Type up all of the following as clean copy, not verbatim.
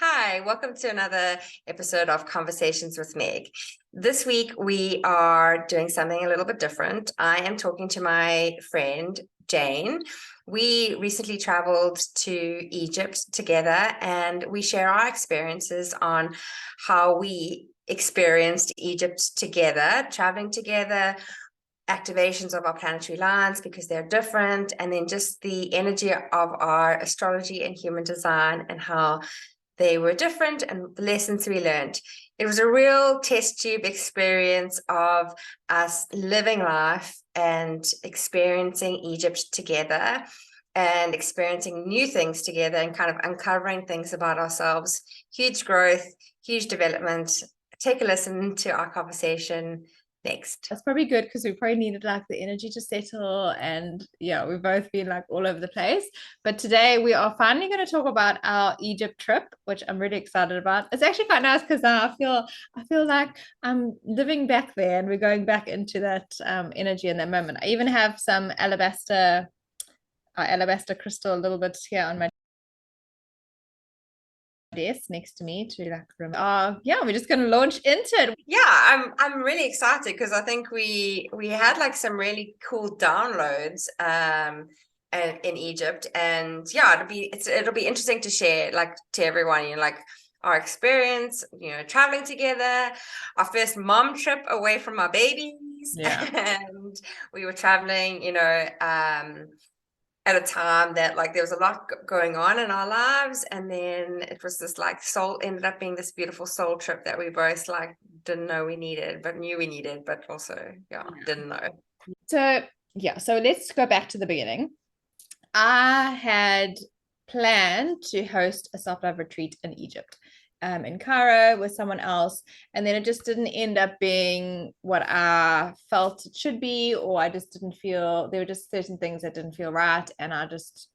Hi, welcome to another episode of Conversations with Meg. This week we are doing something a little bit different. I am talking to my friend Jane. We recently traveled to Egypt together and we share our experiences on how we experienced Egypt together, traveling together, activations of our planetary lines because they're different, and then just the energy of our astrology and human design and how they were different and the lessons we learned. It was a real test tube experience of us living life and experiencing Egypt together and experiencing new things together and kind of uncovering things about ourselves. Huge growth, huge development. Take a listen to our conversation next. That's probably good because we probably needed like the energy to settle, and yeah, we've both been like all over the place. But today we are finally going to talk about our Egypt trip, which I'm really excited about. It's actually quite nice because now I feel like I'm living back there, and we're going back into that energy in that moment. I even have some alabaster crystal a little bit here on my desk next to me to like remember. Yeah, we're just gonna launch into it. Yeah, I'm really excited because I think we had like some really cool downloads in Egypt, and yeah, it'll be interesting to share like to everyone, like our experience, traveling together, our first mom trip away from our babies. Yeah. And we were traveling, at a time that like there was a lot going on in our lives, and then it was this like ended up being this beautiful soul trip that we both like didn't know we needed but knew we needed, but also didn't know. So let's go back to the beginning. I had planned to host a self-love retreat in Egypt, in Cairo with someone else, and then it just didn't end up being what I felt it should be, or I just didn't feel there were just certain things that didn't feel right, and I just,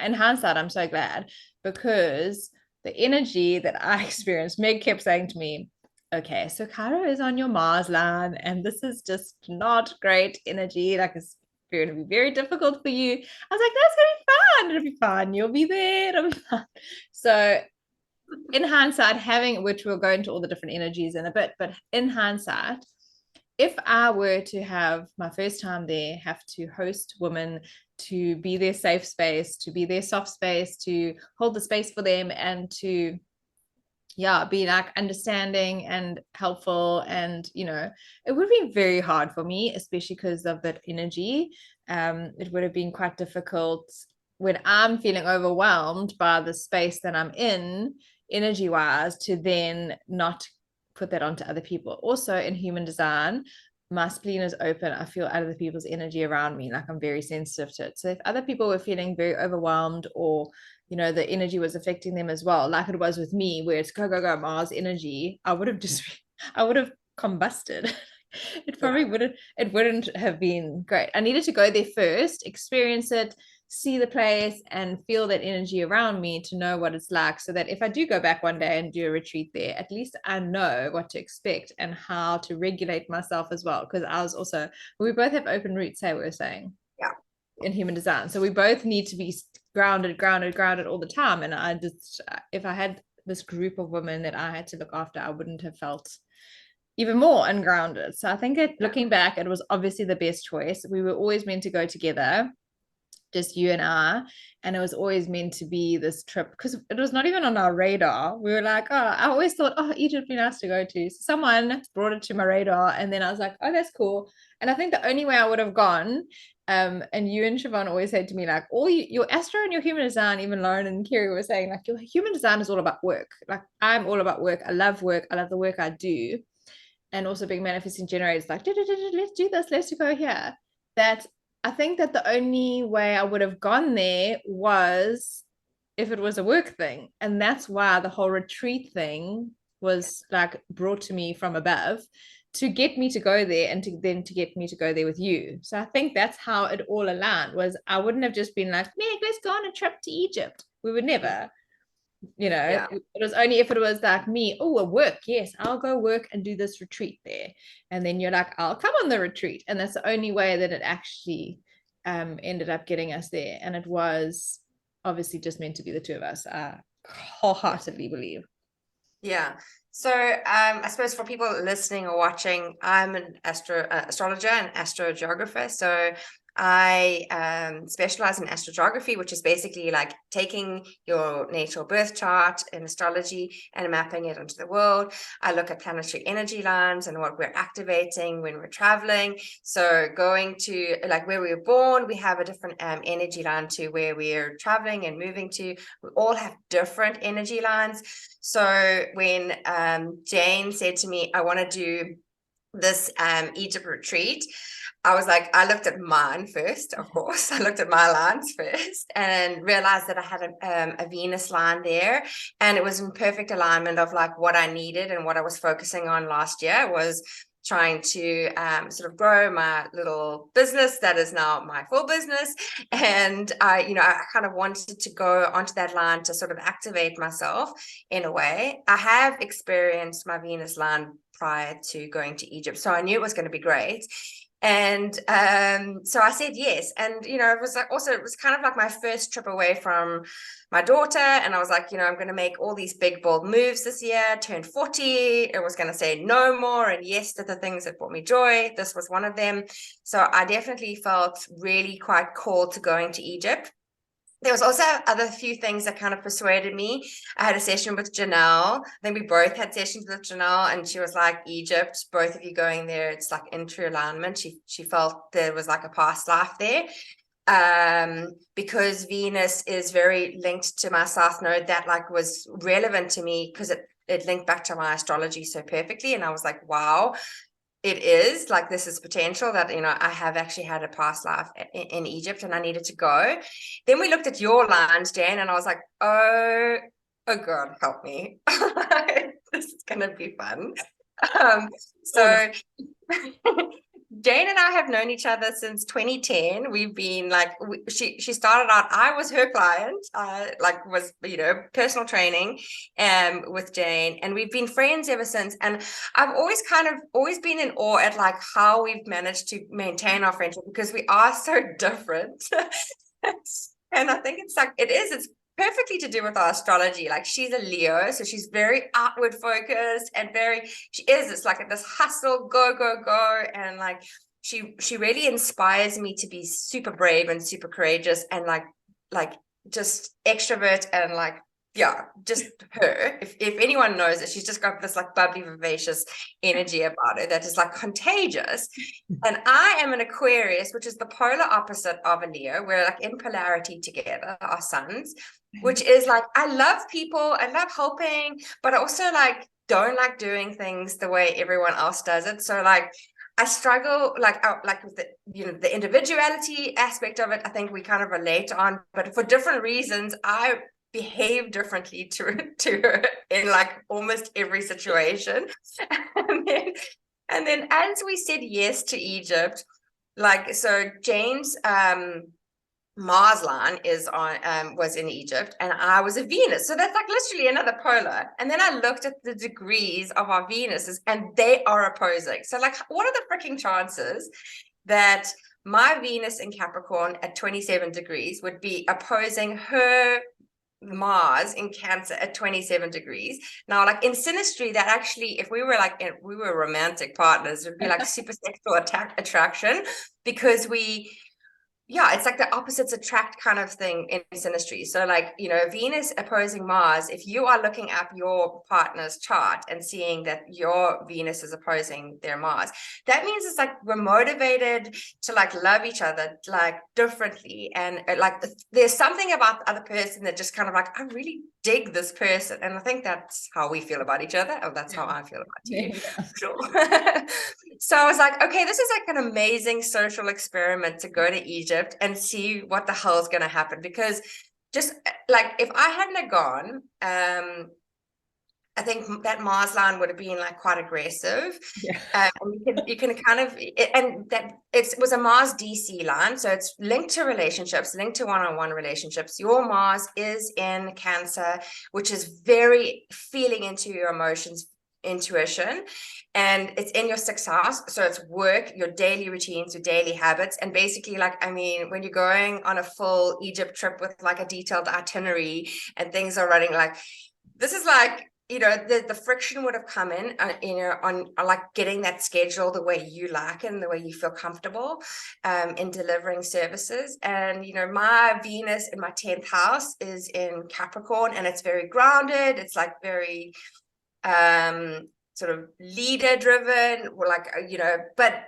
in hindsight, I'm so glad because the energy that I experienced, Meg kept saying to me, okay, so Cairo is on your Mars line, and this is just not great energy. Like it's going to be very difficult for you. I was like, that's going to be fun. It'll be fun. You'll be there. It'll be fun. So, in hindsight, which we'll go into all the different energies in a bit, but in hindsight, if I were to have my first time there, have to host women, to be their safe space, to be their soft space, to hold the space for them, and to be like understanding and helpful, and it would be very hard for me, especially because of that energy. It would have been quite difficult when I'm feeling overwhelmed by the space that I'm in energy wise to then not put that onto other people. Also in human design, my spleen is open. I feel other people's energy around me, like I'm very sensitive to it. So if other people were feeling very overwhelmed, or the energy was affecting them as well, like it was with me, where it's go, go, go, Mars energy, I would have combusted. It wouldn't have been great. I needed to go there first, experience it, see the place, and feel that energy around me to know what it's like, so that if I do go back one day and do a retreat there, at least I know what to expect and how to regulate myself as well. Because we both have open roots, we were saying, Yeah. in human design, so we both need to be grounded all the time. And I just, if I had this group of women that I had to look after, I wouldn't have felt even more ungrounded. So I think looking back, it was obviously the best choice. We were always meant to go together, just you and I, and it was always meant to be this trip because it was not even on our radar. We were like, oh, I always thought, oh, Egypt would be nice to go to. So someone brought it to my radar, and then I was like, oh, that's cool. And I think the only way I would have gone, and you and Siobhan always said to me, like, your astro and your human design, even Lauren and Kerry were saying, like, your human design is all about work. Like, I'm all about work. I love work. I love the work I do. And also being manifesting generators, like, let's do this, let's go here. That I think that the only way I would have gone there was if it was a work thing. And that's why the whole retreat thing was like brought to me from above to get me to go there, and to get me to go there with you. So I think that's how it all aligned. Was I wouldn't have just been like, Meg, let's go on a trip to Egypt. We would never. It was only if it was like me, oh, a work, yes, I'll go work and do this retreat there, and then you're like, I'll come on the retreat. And that's the only way that it actually ended up getting us there. And it was obviously just meant to be the two of us. wholeheartedly believe. Yeah. So I suppose for people listening or watching, I'm an astrologer and astrogeographer. So I specialize in astrogeography, which is basically like taking your natal birth chart in astrology and mapping it onto the world. I look at planetary energy lines and what we're activating when we're traveling. So going to like where we were born, we have a different energy line to where we're traveling and moving to. We all have different energy lines. So when Jane said to me, I want to do this Egypt retreat, I was like, I looked at mine first, of course. I looked at my lines first and realized that I had a Venus line there. And it was in perfect alignment of like what I needed and what I was focusing on last year was trying to sort of grow my little business that is now my full business. And I kind of wanted to go onto that line to sort of activate myself in a way. I have experienced my Venus line prior to going to Egypt, so I knew it was going to be great. And so I said yes. And, it was like also, it was kind of like my first trip away from my daughter. And I was like, I'm going to make all these big, bold moves this year, turned 40. I was going to say no more and yes to the things that brought me joy. This was one of them. So I definitely felt really quite called to going to Egypt. There was also other few things that kind of persuaded me. I had a session with Janelle. I think we both had sessions with Janelle, and she was like, Egypt, both of you going there, it's like in true alignment. She felt there was like a past life there. Because Venus is very linked to my South Node, that like was relevant to me because it linked back to my astrology so perfectly. And I was like, wow. It is like this is potential that I have actually had a past life in Egypt and I needed to go. Then we looked at your lines, Jan, and I was like, oh God, help me. This is gonna be fun. So Jane and I have known each other since 2010. We've been like, she started out, I was her client, was, personal training with Jane, and we've been friends ever since. And I've always been in awe at like how we've managed to maintain our friendship because we are so different. And I think it's perfectly to do with our astrology. Like she's a Leo, so she's very outward focused and it's like this hustle, go, go, go. And like, she really inspires me to be super brave and super courageous and like just extrovert and like, yeah, just her. If anyone knows it, she's just got this like bubbly, vivacious energy about her that is like contagious. And I am an Aquarius, which is the polar opposite of a Leo. We're like in polarity together, our suns, which is like, I love people, I love helping, but I also like don't like doing things the way everyone else does it. So like I struggle like with the individuality aspect of it. I think we kind of relate on, but for different reasons, I behave differently to her in like almost every situation. And then as we said yes to Egypt, like, so James Mars line was in Egypt and I was a Venus. So that's like literally another polar. And then I looked at the degrees of our Venuses and they are opposing. So like, what are the freaking chances that my Venus in Capricorn at 27 degrees would be opposing her Mars in Cancer at 27 degrees? Now, like in synastry, that actually, if we were romantic partners, it would be like super sexual attraction because it's like the opposites attract kind of thing in synastry. So like, Venus opposing Mars, if you are looking up your partner's chart and seeing that your Venus is opposing their Mars, that means it's like we're motivated to like love each other like differently. And like there's something about the other person that just kind of like, I really dig this person. And I think that's how we feel about each other. Oh, that's how I feel about you. Yeah. Sure. So I was like, okay, this is like an amazing social experiment to go to Egypt and see what the hell is going to happen. Because just like if I hadn't gone, I think that Mars line would have been like quite aggressive. Yeah. And you can kind of, and that it was a Mars DC line. So it's linked to relationships, linked to one-on-one relationships. Your Mars is in Cancer, which is very feeling into your emotions, intuition, and it's in your sixth house. So it's work, your daily routines, your daily habits. And basically, like, I mean, when you're going on a full Egypt trip with like a detailed itinerary and things are running, like, this is like, you know, the friction would have come in, you know, on like getting that schedule the way you like it and the way you feel comfortable in delivering services. And, you know, my Venus in my 10th house is in Capricorn, and it's very grounded. It's like very sort of leader driven, or like, you know, but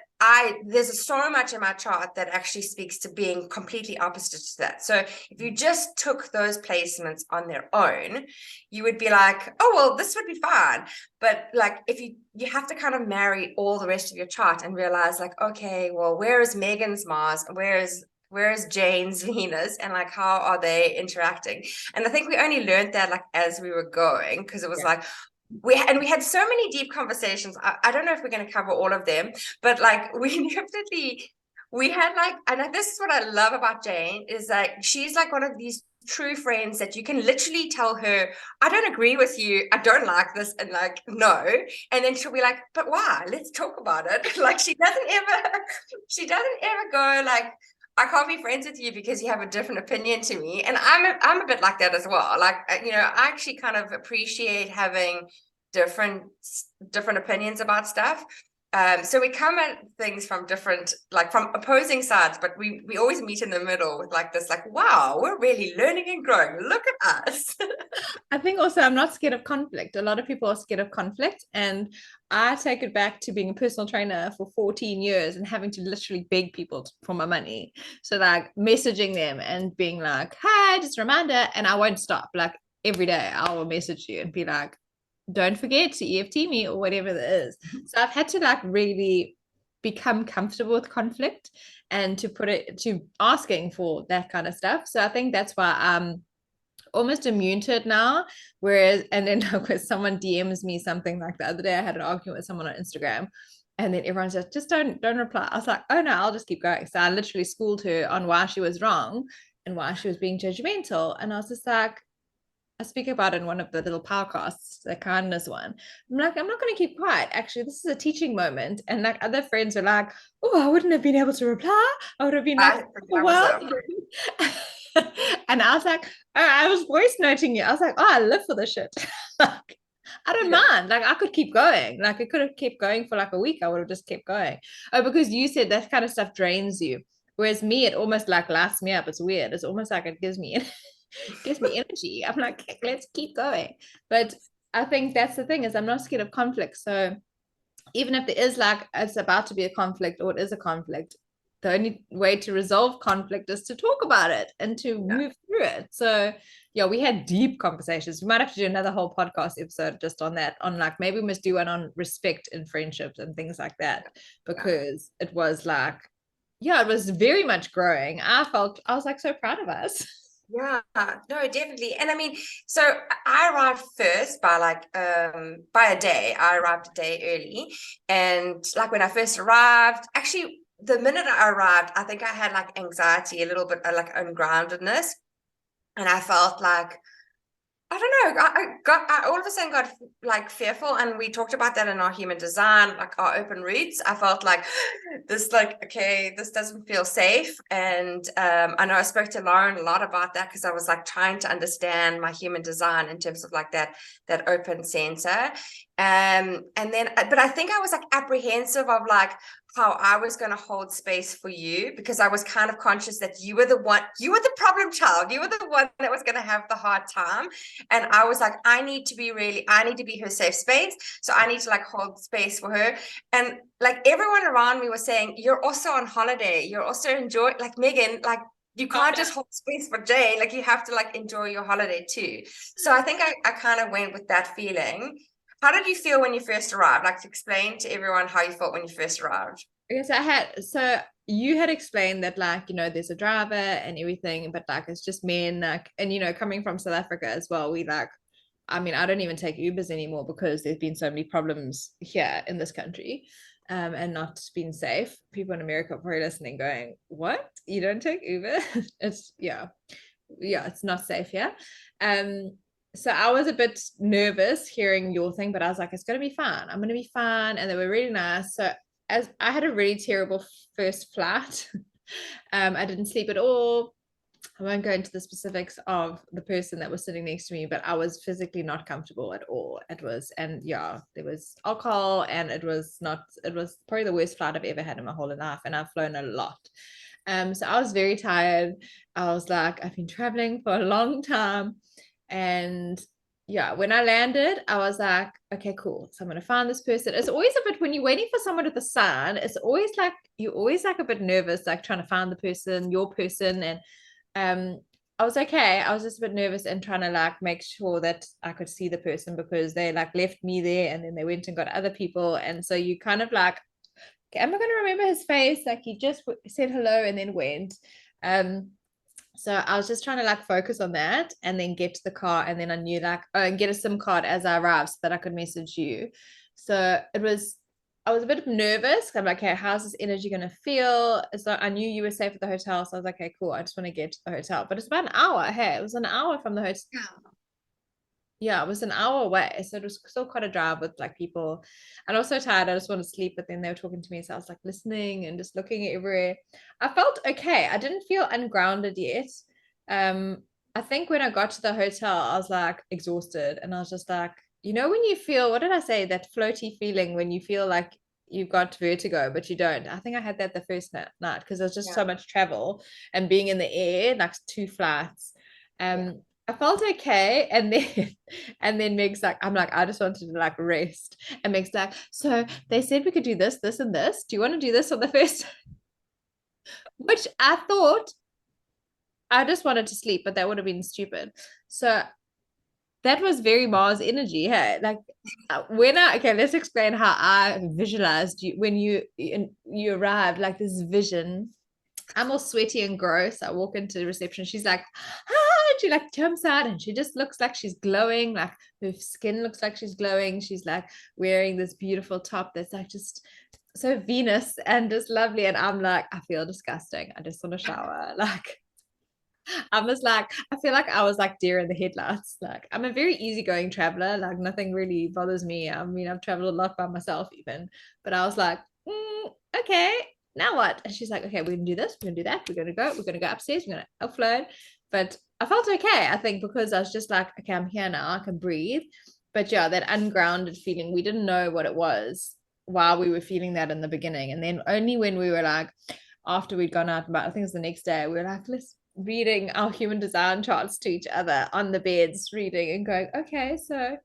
there's so much in my chart that actually speaks to being completely opposite to that. So if you just took those placements on their own, you would be like, oh, well, this would be fine. But like, if you have to kind of marry all the rest of your chart and realize like, okay, well, where is Megan's Mars? Where is Jane's Venus, and like, how are they interacting? And I think we only learned that like as we were going, because it was like, we had so many deep conversations. I don't know if we're going to cover all of them, but like we had like, and this is what I love about Jane, is like, she's like one of these true friends that you can literally tell her, I don't agree with you, I don't like this, and like, no, and then she'll be like, but why? Let's talk about it. Like, she doesn't ever go like, I can't be friends with you because you have a different opinion to me. And I'm a bit like that as well. Like, you know, I actually kind of appreciate having different opinions about stuff. So we come at things from different, like from opposing sides, but we always meet in the middle with like this, like, wow, we're really learning and growing. Look at us. I think also I'm not scared of conflict. A lot of people are scared of conflict, and I take it back to being a personal trainer for 14 years and having to literally beg people for my money. So like messaging them and being like, hi, just a reminder, and I won't stop. Like every day I will message you and be like, don't forget to EFT me or whatever it is. So I've had to like really become comfortable with conflict and to put it to asking for that kind of stuff. So I think that's why I'm almost immune to it now. Whereas, and then because someone DMs me something, like the other day I had an argument with someone on Instagram, and then everyone said, just don't reply. I was like, oh no, I'll just keep going. So I literally schooled her on why she was wrong and why she was being judgmental. And I was just like, I speak about it in one of the little podcasts, the kindness one. I'm like, I'm not going to keep quiet. Actually, this is a teaching moment. And like other friends are like, oh, I wouldn't have been able to reply. I would have been like, well. And I was like, oh, I was voice noting you. I was like, oh, I live for this shit. Like, I don't mind. Like, I could keep going. Like, I could have kept going for like a week. I would have just kept going. Oh, because you said that kind of stuff drains you. Whereas me, it almost like lights me up. It's weird. It's almost like it gives me energy. I'm like, let's keep going. But I think that's the thing, is I'm not scared of conflict. So even if there is like, it's about to be a conflict or it is a conflict, the only way to resolve conflict is to talk about it and to move through it. So yeah, we had deep conversations. We might have to do another whole podcast episode just on that, on like, maybe we must do one on respect in friendships and things like that, because it was like, yeah, it was very much growing. I was like so proud of us. Yeah, no, definitely. And I mean, so I arrived first by like by a day. I arrived a day early. And like when I first arrived, actually the minute I arrived, I think I had like anxiety, a little bit like ungroundedness. And I felt like, I don't know, I all of a sudden got like fearful, and we talked about that in our human design, like our open roots. I felt like this, like, okay, this doesn't feel safe. And I know I spoke to Lauren a lot about that, because I was like trying to understand my human design in terms of like that open center. And then, but I think I was like apprehensive of like how I was going to hold space for you, because I was kind of conscious that you were the problem child. You were the one that was going to have the hard time. And I was like, I need to be her safe space. So I need to like hold space for her. And like everyone around me was saying, you're also on holiday. You're also enjoying, like Megan, like you can't just hold space for Jane. Like you have to like enjoy your holiday too. So I think I kind of went with that feeling. How did you feel when you first arrived? Like, to explain to everyone how you felt when you first arrived. Yes, so you had explained that, like, you know, there's a driver and everything, but like it's just men, like, and you know, coming from South Africa as well, we like, I mean, I don't even take Ubers anymore because there's been so many problems here in this country, and not being safe. People in America are probably listening going, what? You don't take Uber? It's it's not safe here. So I was a bit nervous hearing your thing, but I was like, it's gonna be fun. I'm gonna be fun. And they were really nice. So as I had a really terrible first flight. I didn't sleep at all. I won't go into the specifics of the person that was sitting next to me, but I was physically not comfortable at all. It was, and yeah, there was alcohol, and it was not, it was probably the worst flight I've ever had in my whole life. And I've flown a lot. So I was very tired. I was like, I've been traveling for a long time. And yeah, when I landed, I was like, okay, cool. So I'm gonna find this person. It's always a bit when you're waiting for someone at the sun, it's always like you're always like a bit nervous, like trying to find the person, your person. And I was okay. I was just a bit nervous and trying to like make sure that I could see the person because they like left me there and then they went and got other people. And so you kind of like, okay, am I going to remember his face? Like he just said hello and then went. So I was just trying to like focus on that and then get to the car. And then I knew like, oh, and get a SIM card as I arrived so that I could message you. So it was, I was a bit nervous. I'm like, okay, how's this energy going to feel? So I knew you were safe at the hotel. So I was like, okay, cool. I just want to get to the hotel. But it's about an hour. Hey, it was an hour from the hotel. Yeah, it was an hour away. So it was still quite a drive with like people. And I was so tired. I just wanted to sleep. But then they were talking to me. So I was like listening and just looking everywhere. I felt okay. I didn't feel ungrounded yet. I think when I got to the hotel, I was like exhausted. And I was just like, you know, when you feel, what did I say? That floaty feeling when you feel like you've got vertigo, but you don't. I think I had that the first night because there's just so much travel and being in the air, like 2 flights. I felt okay. And then Meg's like, I'm like, I just wanted to like rest. And Meg's like, so they said we could do this, this, and this. Do you want to do this on the first? Which I thought I just wanted to sleep, but that would have been stupid. So that was very Mars energy. Hey, like when I okay, let's explain how I visualized you when you arrived, like this vision. I'm all sweaty and gross. I walk into the reception. She's like, ah, and she like jumps out and she just looks like she's glowing. Like her skin looks like she's glowing. She's like wearing this beautiful top that's like just so Venus and just lovely. And I'm like, I feel disgusting. I just want to shower. Like I was like, I feel like I was like deer in the headlights. Like I'm a very easygoing traveler. Like nothing really bothers me. I mean, I've traveled a lot by myself even, but I was like, okay, now what? And she's like, okay, we're gonna do this, we're gonna do that, we're gonna go upstairs, we're gonna upload. But I felt okay, I think, because I was just like, okay, I'm here now, I can breathe. But yeah, that ungrounded feeling, we didn't know what it was while we were feeling that in the beginning. And then only when we were like, after we'd gone out, about I think it was the next day, we were like, let's reading our human design charts to each other on the beds, reading and going, okay, so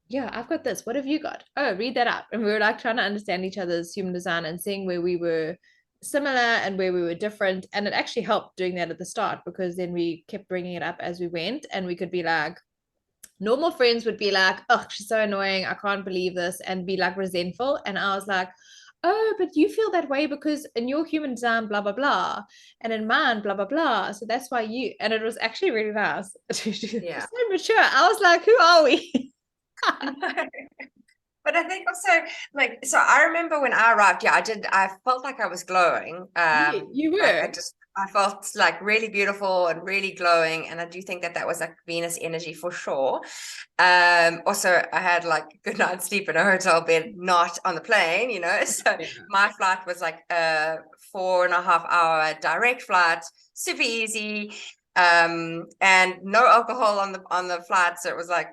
yeah, I've got this. What have you got? Oh, read that out. And we were like trying to understand each other's human design and seeing where we were similar and where we were different. And it actually helped doing that at the start because then we kept bringing it up as we went and we could be like, normal friends would be like, oh, she's so annoying. I can't believe this and be like resentful. And I was like, oh, but you feel that way because in your human design, blah, blah, blah. And in mine, blah, blah, blah. So that's why you, and it was actually really nice. Yeah. So mature. I was like, who are we? But I think also, like, so I remember when I arrived, yeah, I felt like I was glowing. You Like were. I felt like really beautiful and really glowing. And I do think that that was like Venus energy for sure. Also I had like good night's sleep in a hotel bed, not on the plane, you know. So Yeah. my flight was like a 4.5 hour direct flight, super easy. And no alcohol on the flight. So it was like,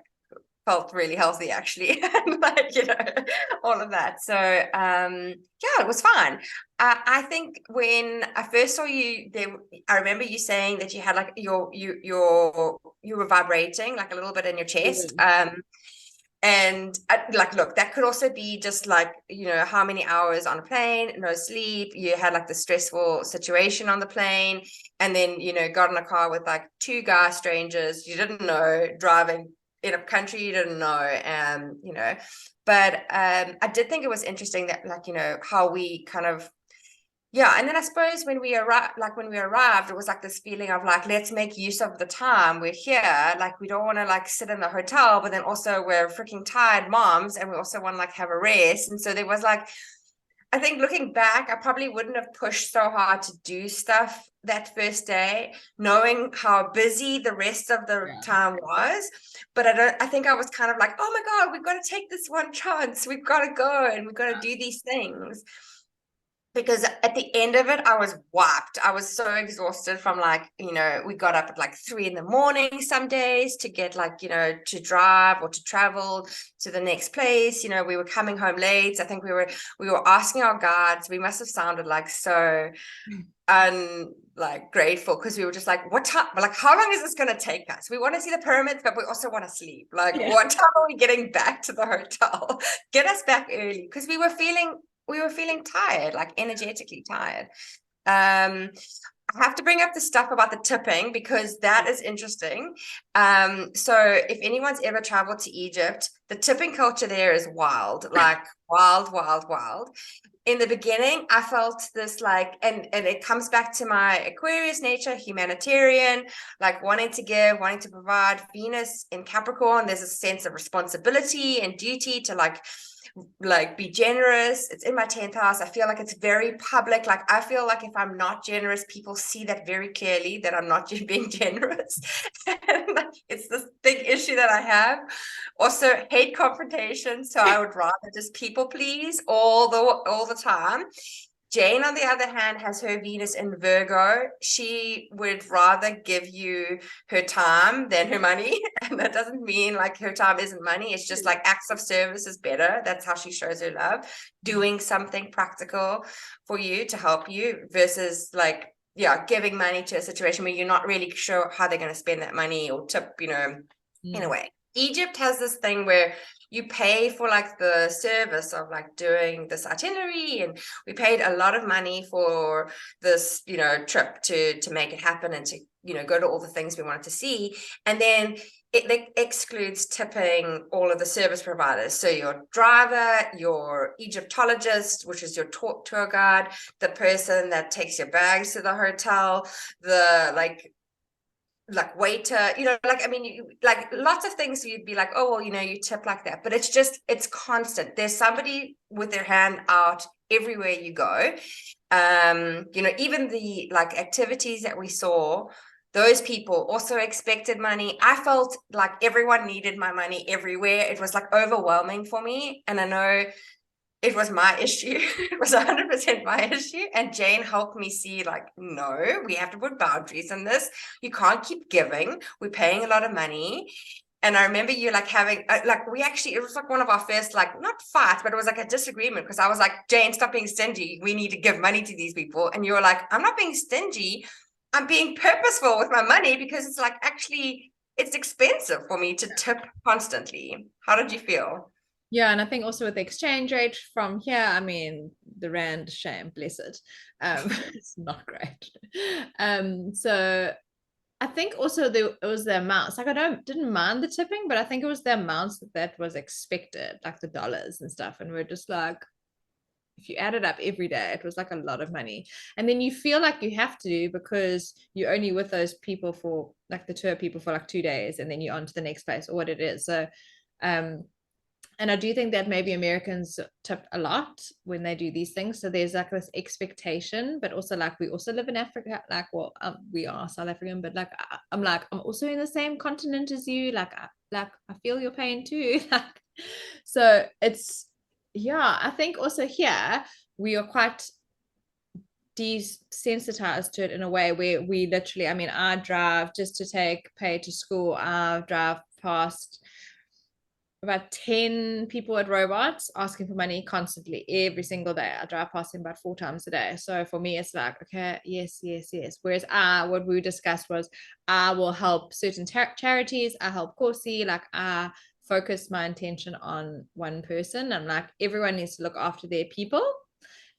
felt really healthy actually and like all of that. So yeah, it was fine. I think when I first saw you there, I remember you saying that you had like you were vibrating like a little bit in your chest. And like, look, that could also be just like, how many hours on a plane, no sleep, you had like the stressful situation on the plane, and then got in a car with like two guy strangers you didn't know, driving in a country you didn't know. But I did think it was interesting that, like, how we kind of, yeah. And then I suppose when we arrived, it was like this feeling of like, let's make use of the time we're here. Like, we don't want to like sit in the hotel, but then also we're freaking tired moms and we also want to like have a rest. And so there was like I think looking back, I probably wouldn't have pushed so hard to do stuff that first day, knowing how busy the rest of the time was. But I think I was kind of like, oh my God, we've got to take this one chance. We've got to go and we've got to do these things. Because at the end of it, I was wiped. I was so exhausted from like, we got up at like 3 a.m. some days to get like, to drive or to travel to the next place. We were coming home late. I think we were asking our guides. We must have sounded like so grateful, because we were just like, what time, like, how long is this going to take us? We want to see the pyramids, but we also want to sleep. Like, what time are we getting back to the hotel? Get us back early, because we were feeling tired, like energetically tired. I have to bring up the stuff about the tipping, because that is interesting. So if anyone's ever traveled to Egypt, the tipping culture there is wild, like wild, wild, wild. In the beginning, I felt this like, and it comes back to my Aquarius nature, humanitarian, like wanting to give, wanting to provide. Venus in Capricorn, there's a sense of responsibility and duty to like be generous. It's in my 10th house. I feel like it's very public. Like, I feel like if I'm not generous, people see that very clearly, that I'm not being generous. And it's this big issue that I have. Also hate confrontation, so I would rather just people please all the time. Jane, on the other hand, has her Venus in Virgo. She would rather give you her time than her money. And that doesn't mean like her time isn't money. It's just like acts of service is better. That's how she shows her love. Doing something practical for you to help you versus like, giving money to a situation where you're not really sure how they're going to spend that money or tip, in a way. Egypt has this thing where you pay for like the service of like doing this itinerary, and we paid a lot of money for this trip to make it happen and to go to all the things we wanted to see. And then it excludes tipping all of the service providers, so your driver, your Egyptologist, which is your tour guide, the person that takes your bags to the hotel, the like waiter, I mean, like lots of things you'd be like, oh well, you tip like that, but it's constant. There's somebody with their hand out everywhere you go. Even the like activities that we saw, those people also expected money. I felt like everyone needed my money everywhere. It was like overwhelming for me, and I know it was my issue. It was 100% my issue. And Jane helped me see like, no, we have to put boundaries in this. You can't keep giving. We're paying a lot of money. And I remember you like having it was like one of our first, like, not fights, but it was like a disagreement, because I was like, Jane, stop being stingy. We need to give money to these people. And you were like, I'm not being stingy. I'm being purposeful with my money, because it's like, actually, it's expensive for me to tip constantly. How did you feel? Yeah, and I think also with the exchange rate from here, I mean, the rand, shame, bless it. It's not great. So I think also it was the amounts. Like, didn't mind the tipping, but I think it was the amounts that was expected, like the dollars and stuff. And we're just like, if you add it up every day, it was like a lot of money. And then you feel like you have to, because you're only with those people for like the tour people for like 2 days, and then you're on to the next place or what it is. So and I do think that maybe Americans tip a lot when they do these things. So there's like this expectation, but also like we also live in Africa. Like, well, we are South African, but like I'm also in the same continent as you. Like I feel your pain too. Like, so it's I think also here we are quite desensitized to it in a way where we literally, I mean, I drive just to take pay to school. I drive past about 10 people at robots asking for money constantly every single day. I drive past them about 4 times a day. So for me, it's like, okay, yes. Whereas what we discussed was I will help certain charities. I help Corsi. Like, I focus my attention on one person. I'm like, everyone needs to look after their people.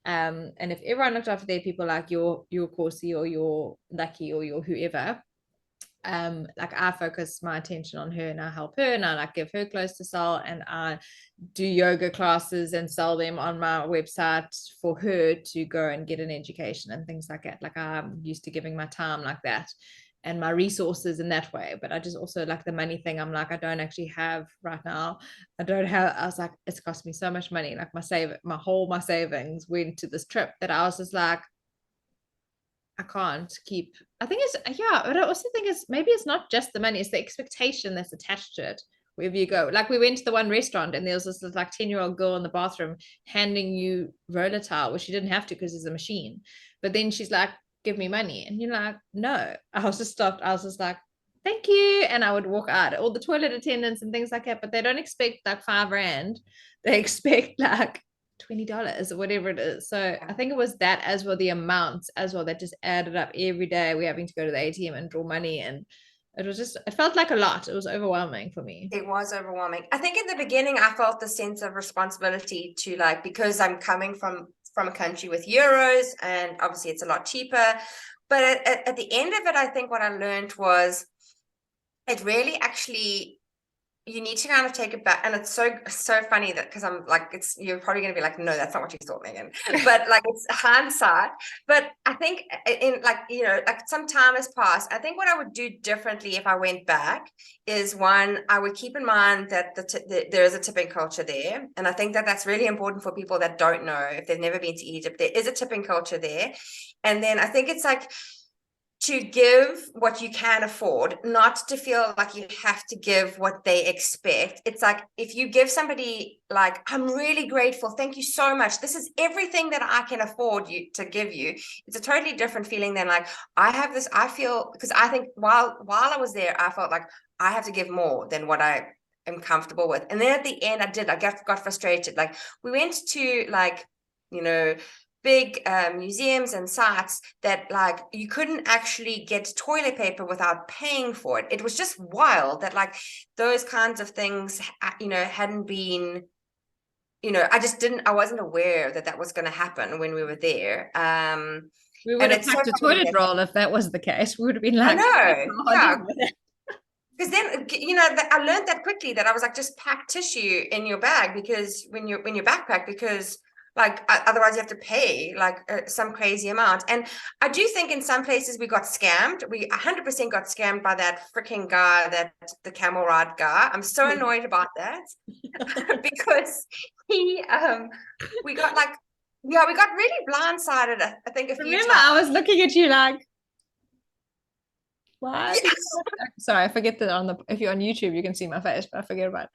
And if everyone looked after their people, like your Corsi or your Lucky or your whoever, like I focus my attention on her and I help her and I like give her clothes to sell and I do yoga classes and sell them on my website for her to go and get an education and things like that. Like, I'm used to giving my time like that. and my resources in that way. But I just also like the money thing. I'm like, I don't actually have right now. I was like, it's cost me so much money. Like my savings went to this trip that I was just like, I can't keep. I think it's, yeah, but I also think it's maybe it's not just the money, it's the expectation that's attached to it. Wherever you go, like we went to the one restaurant and there was this like 10-year-old girl in the bathroom handing you roller towel, which she didn't have to because there's a machine. But then she's like, give me money. And you're like, no. I was just stopped. I was just like, thank you. And I would walk out. All the toilet attendants and things like that, but they don't expect like 5 rand. They expect like $20 or whatever it is. So I think it was that as well, the amounts as well that just added up every day. We're having to go to the ATM and draw money, and it felt like a lot. It was overwhelming for me. It was overwhelming. I think in the beginning I felt the sense of responsibility to, like, because I'm coming from a country with euros and obviously it's a lot cheaper. But at the end of it, I think what I learned was it really actually, you need to kind of take it back. And it's so funny that, because I'm like, you're probably going to be like, no, that's not what you thought, Megan. But like, it's hindsight. But I think in like, like some time has passed. I think what I would do differently if I went back is, one, I would keep in mind that there is a tipping culture there. And I think that that's really important for people that don't know, if they've never been to Egypt. There is a tipping culture there. And then I think it's like, to give what you can afford, not to feel like you have to give what they expect. It's like, if you give somebody like, I'm really grateful, thank you so much, this is everything that I can afford you to give you, it's a totally different feeling than like, I have this, I feel, because I think while I was there, I felt like I have to give more than what I am comfortable with. And then at the end, I got frustrated. Like, we went to like, big museums and sites that like you couldn't actually get toilet paper without paying for it. It was just wild that like those kinds of things, hadn't been, I wasn't aware that was going to happen when we were there. We would have packed a toilet roll if that was the case. We would have been like, I know, yeah. Because then, I learned that quickly, that I was like, just pack tissue in your bag, because when you backpack, because like otherwise you have to pay like some crazy amount. And I do think in some places we got scammed. We 100% got scammed by that freaking guy, the camel ride guy. I'm so annoyed about that because we got like, yeah, we got really blindsided, I think, a few Remember, times. I was looking at you like, what? Yes. Sorry, I forget that if you're on YouTube, you can see my face, but I forget about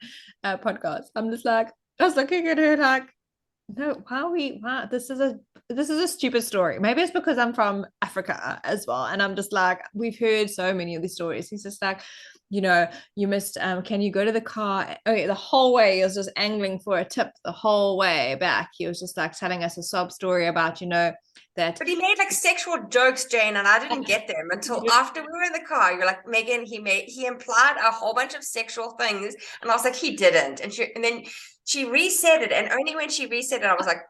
podcasts. I'm just like, I was looking at her like, no, why this is a stupid story. Maybe it's because I'm from Africa as well, and I'm just like, we've heard so many of these stories. He's just like, you missed, can you go to the car? Okay, the whole way he was just angling for a tip the whole way back. He was just like telling us a sob story about, that. But he made like sexual jokes, Jane, and I didn't get them until after we were in the car. You're like, Megan, he implied a whole bunch of sexual things, and I was like, he didn't. And then she resaid it, and only when she resaid it, I was like,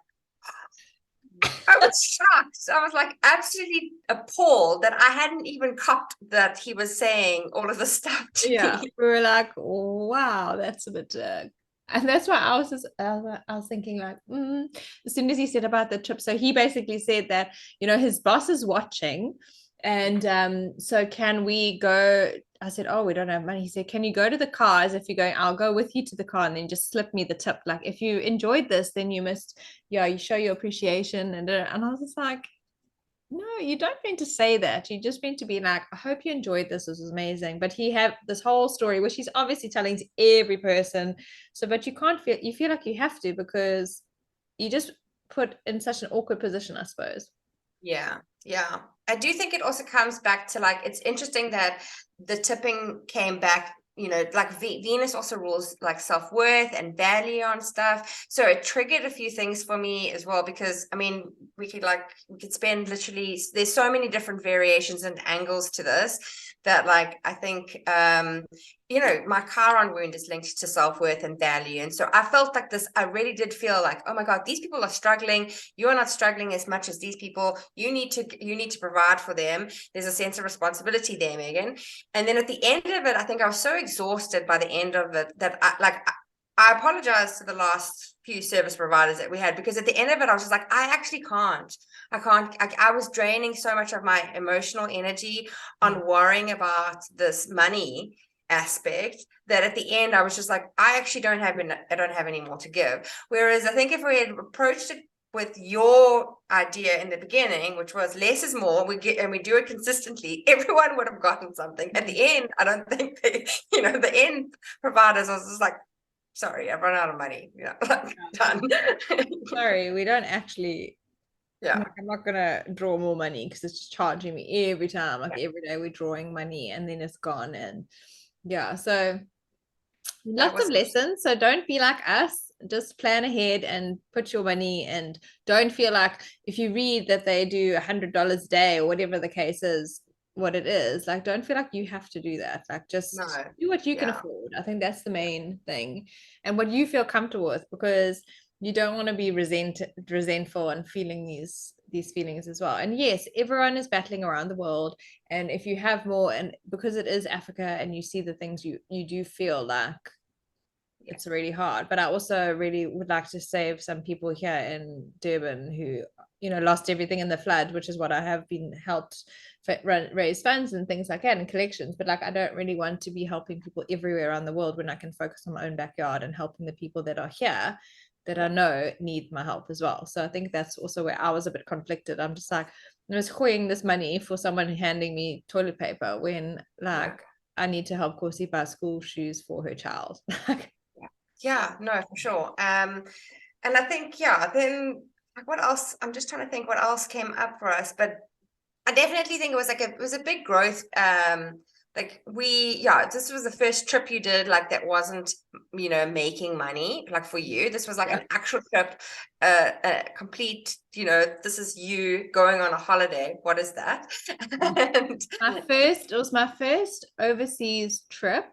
I was shocked. I was like absolutely appalled that I hadn't even copped that he was saying all of the stuff to me. We were like, wow, that's a bit and that's why I was thinking like, as soon as he said about the trip, so he basically said that his boss is watching, and so can we go? I said, oh, we don't have money. He said, can you go to the cars? If you're going, I'll go with you to the car, and then just slip me the tip. Like, if you enjoyed this, then you show your appreciation. And I was just like, no, you don't mean to say that. You just mean to be like, I hope you enjoyed this. This was amazing. But he had this whole story, which he's obviously telling to every person. So, but you feel like you have to, because you just put in such an awkward position, I suppose. Yeah. I do think it also comes back to like, it's interesting that the tipping came back, like Venus also rules like self-worth and value on stuff. So it triggered a few things for me as well, because I mean, we could spend literally, there's so many different variations and angles to this that like, I think, my Chiron wound is linked to self-worth and value. And so I felt like this, I really did feel like, oh my God, these people are struggling. You're not struggling as much as these people. You need to provide for them. There's a sense of responsibility there, Megan. And then at the end of it, I think I was so exhausted by the end of it that I I apologize to the last few service providers that we had, because at the end of it, I was just like, I actually can't. I was draining so much of my emotional energy on worrying about this money aspect that at the end I was just like, I actually don't have any more to give. Whereas I think if we had approached it with your idea in the beginning, which was less is more, we do it consistently, everyone would have gotten something. At the end, I don't think the end providers was just like, sorry, I've run out of money. Done. Sorry, we don't actually. Yeah. Like, I'm not gonna draw more money because it's just charging me every time. Like every day we're drawing money and then it's gone. And yeah, so lots of lessons. So don't be like us. Just plan ahead and put your money, and don't feel like if you read that they do $100 a day or whatever the case is, what it is, like don't feel like you have to do that. Like just do what you can afford. I think that's the main thing, and what you feel comfortable with, because you don't want to be resentful and feeling these feelings as well. And yes, everyone is battling around the world, and if you have more, and because it is Africa and you see the things, you do feel like it's really hard. But I also really would like to save some people here in Durban who lost everything in the flood, which is what I have been helped raise funds and things like that and collections. But like I don't really want to be helping people everywhere around the world when I can focus on my own backyard and helping the people that are here that I know need my help as well. So I think that's also where I was a bit conflicted. I'm just like, I was hoying this money for someone handing me toilet paper when like I need to help Corsi buy school shoes for her child. Yeah, no, for sure. And I think, then like what else? I'm just trying to think what else came up for us, but I definitely think it was like it was a big growth. Like this was the first trip you did like that wasn't, making money like for you. This was like an actual trip, a complete, this is you going on a holiday. What is that? And it was my first overseas trip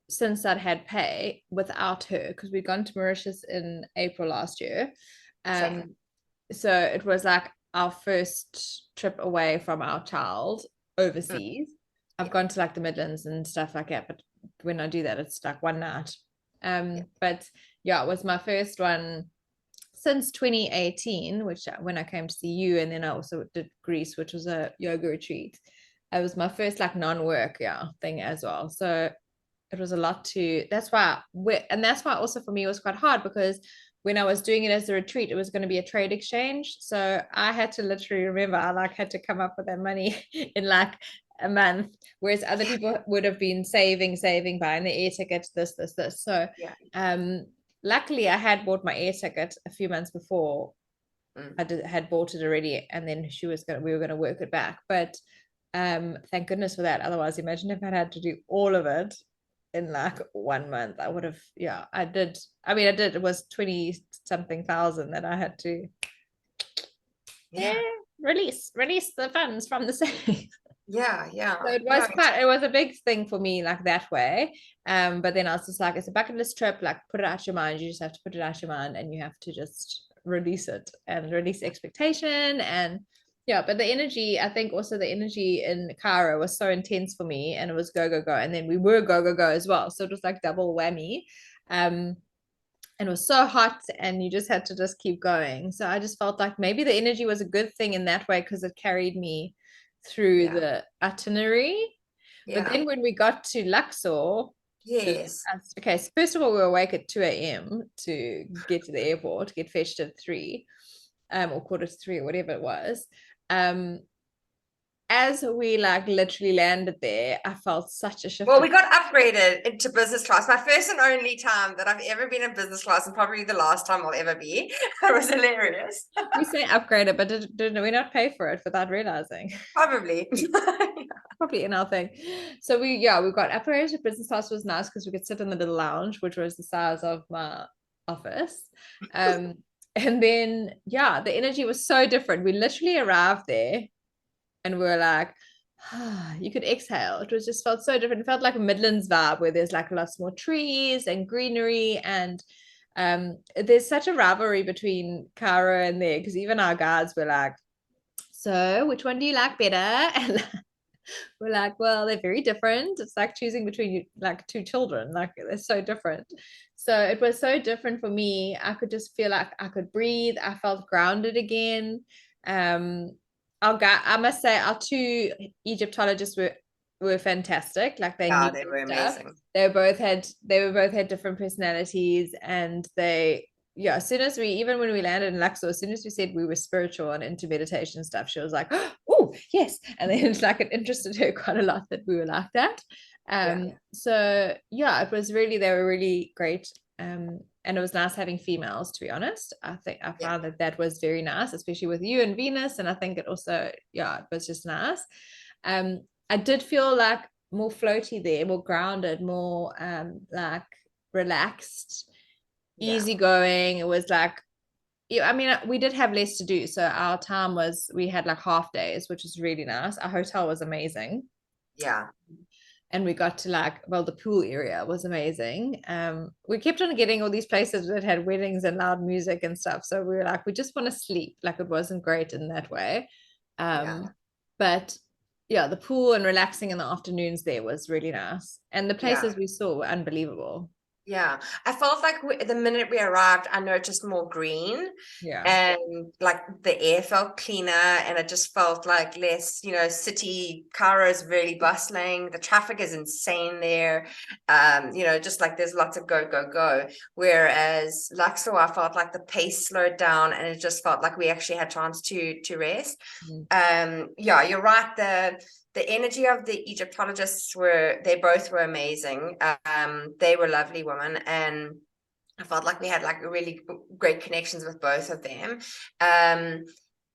since I'd had pay without her, because we'd gone to Mauritius in April last year. So it was like our first trip away from our child overseas. I've gone to like the Midlands and stuff like that, but when I do that, it's like one night. But yeah, it was my first one since 2018, which when I came to see you, and then I also did Greece, which was a yoga retreat. It was my first like non-work thing as well. So it was a lot that's why also for me it was quite hard, because when I was doing it as a retreat, it was going to be a trade exchange. So I had to literally remember, I like had to come up with that money in like a month, whereas other people would have been saving, buying the air tickets, this. So luckily I had bought my air ticket a few months before. Had bought it already, and then we were going to work it back. But thank goodness for that. Otherwise, imagine if I had to do all of it in like 1 month. I would have, I did. It was 20 something thousand that I had to release the funds from the savings. So it was a big thing for me like that way. But then I was just like, it's a bucket list trip, like put it out your mind. You just have to put it out your mind, and you have to just release it and release expectation. And but the energy, I think also the energy in Cairo was so intense for me, and it was go, go, go. And then we were go, go, go as well. So it was like double whammy. And it was so hot, and you just had to just keep going. So I just felt like maybe the energy was a good thing in that way, because it carried me through the itinerary. But then when we got to Luxor, okay, so first of all, we were awake at 2 a.m. to get to the airport, get fetched at 3, or quarter to 3, or whatever it was. As we like literally landed there, I felt such a shift. Well, we got upgraded into business class. My first and only time that I've ever been in business class, and probably the last time I'll ever be. It was hilarious. We say upgraded, but didn't we not pay for it without realizing? Probably. Probably in our thing. So we got upgraded to business class. Was nice because we could sit in the little lounge, which was the size of my office. And then the energy was so different. We literally arrived there and we were like, you could exhale. It was just felt so different. It felt like a Midlands vibe, where there's like lots more trees and greenery, and there's such a rivalry between Cairo and there, because even our guides were like, so which one do you like better? And We're like, well, they're very different. It's like choosing between like two children, like they're so different. So it was so different for me. I could just feel like I could breathe. I felt grounded again. Um, I must say, our two Egyptologists were fantastic. Like they Yeah, knew they their were stuff. amazing. They were both had different personalities, and they yeah, as soon as we even when we landed in Luxor, as soon as we said we were spiritual and into meditation stuff, she was like, oh yes. And then it's like it interested her quite a lot that we were like that. Yeah, So yeah, it was really they were really great. And it was nice having females, to be honest. I think I yeah, found that that was very nice, especially with you and Venus. And I think it also, yeah, it was just nice. I did feel like more floaty there, more grounded, more like relaxed, yeah, easygoing. It was like, yeah, I mean, we did have less to do. So our time was, we had like half days, which was really nice. Our hotel was amazing. yeah, And we got to like, well, the pool area was amazing. We kept on getting all these places that had weddings and loud music and stuff. So we were like, we just want to sleep. Like it wasn't great in that way. yeah, But yeah, the pool and relaxing in the afternoons there was really nice. And the yeah. places we saw were unbelievable. Yeah, I felt like the minute we arrived, I noticed more green, Yeah. and like the air felt cleaner, and it just felt like less, city. Cairo is really bustling. The traffic is insane there. Just like there's lots of go, go, go. Whereas Luxor, I felt like the pace slowed down, and it just felt like we actually had chance to rest. Mm. Yeah, you're right. The energy of the Egyptologists they both were amazing. They were lovely women, and I felt like we had like really great connections with both of them. Um,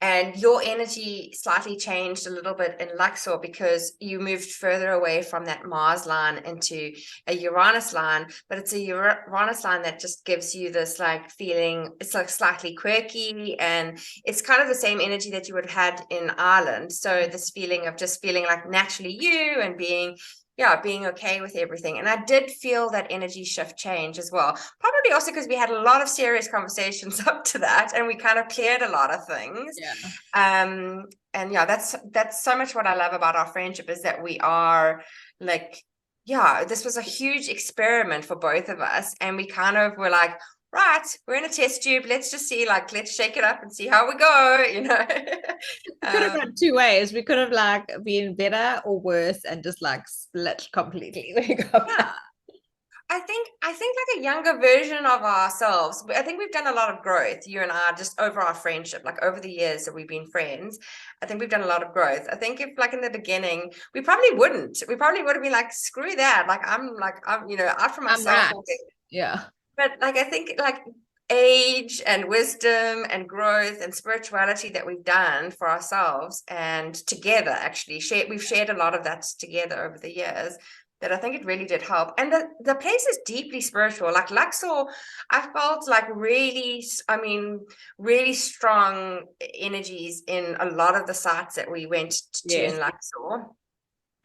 and your energy slightly changed a little bit in Luxor because you moved further away from that Mars line into a Uranus line, but it's a Uranus line that just gives you this like feeling, it's like slightly quirky, and it's kind of the same energy that you would have had in Ireland. So this feeling of just feeling like naturally you and being okay with everything. And I did feel that energy shift change as well. Probably also because we had a lot of serious conversations up to that, and we kind of cleared a lot of things. Yeah. And yeah, that's so much what I love about our friendship, is that we are like, yeah, this was a huge experiment for both of us, and we kind of were like, right, we're in a test tube, let's just see, like, let's shake it up and see how we go. We could have gone two ways. We could have like been better or worse and just like split completely when we got Yeah, back. I think like a younger version of ourselves. I think we've done a lot of growth, you and I, just over our friendship, like over the years that we've been friends. I think we've done a lot of growth. I think if like in the beginning, we probably wouldn't. We probably would have been like, screw that. Like I'm out for I'm myself right. all day. Yeah. But like I think like age and wisdom and growth and spirituality that we've done for ourselves and together, actually we've shared a lot of that together over the years, that I think it really did help. And the place is deeply spiritual. Like Luxor, I felt like really, I mean, really strong energies in a lot of the sites that we went to Yes. in Luxor.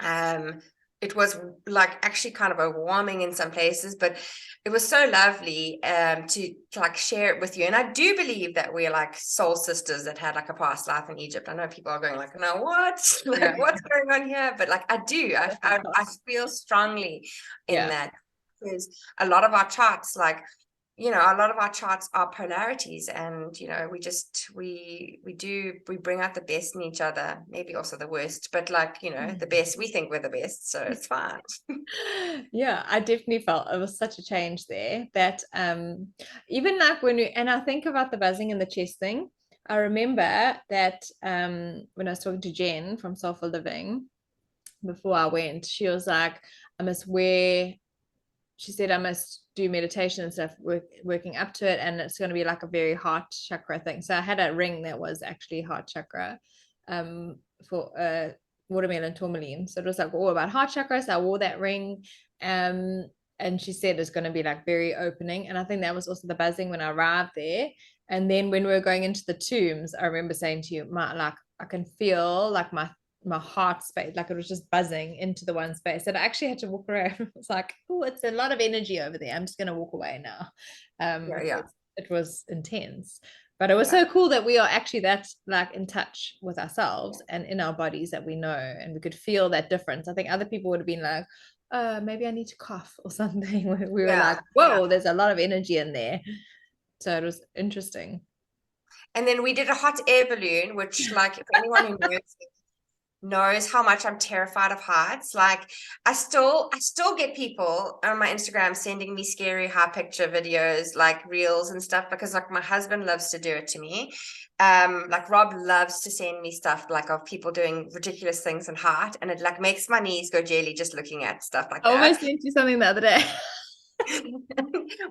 um it was like actually kind of overwhelming in some places, but it was so lovely to like share it with you. And I do believe that we're like soul sisters that had like a past life in Egypt. I know people are going like, no, what? Yeah. Like, what's going on here? But like I do, I feel strongly in Yeah. that, because a lot of our charts, like, a lot of our charts are polarities, and we bring out the best in each other, maybe also the worst, but like, the best, we think we're the best, so it's fine. Yeah, I definitely felt it was such a change there that even like and I think about the buzzing and the chest thing. I remember that when I was talking to Jen from Soulful Living before I went, she was like, I must wear she said I must do meditation and stuff, working up to it, and it's going to be like a very heart chakra thing. So I had a ring that was actually heart chakra, for watermelon tourmaline. So it was like all about heart chakra. So I wore that ring, and she said it's going to be like very opening. And I think that was also the buzzing when I arrived there. And then when we were going into the tombs, I remember saying to you, like I can feel like my heart space, like it was just buzzing into the one space, and I actually had to walk around. It was like, oh, it's a lot of energy over there, I'm just going to walk away now. Yeah, yeah. It was intense. But it was so cool that we are actually that like in touch with ourselves and in our bodies that we know, and we could feel that difference. I think other people would have been like, maybe I need to cough or something. We were like, whoa, there's a lot of energy in there. So it was interesting. And then we did a hot air balloon, which, like, if anyone who knows how much I'm terrified of heights. Like, I still get people on my Instagram sending me scary high picture videos, like reels and stuff, because like my husband loves to do it to me. Like Rob loves to send me stuff like of people doing ridiculous things in height, and it like makes my knees go jelly just looking at stuff like I that. almost sent you something the other day.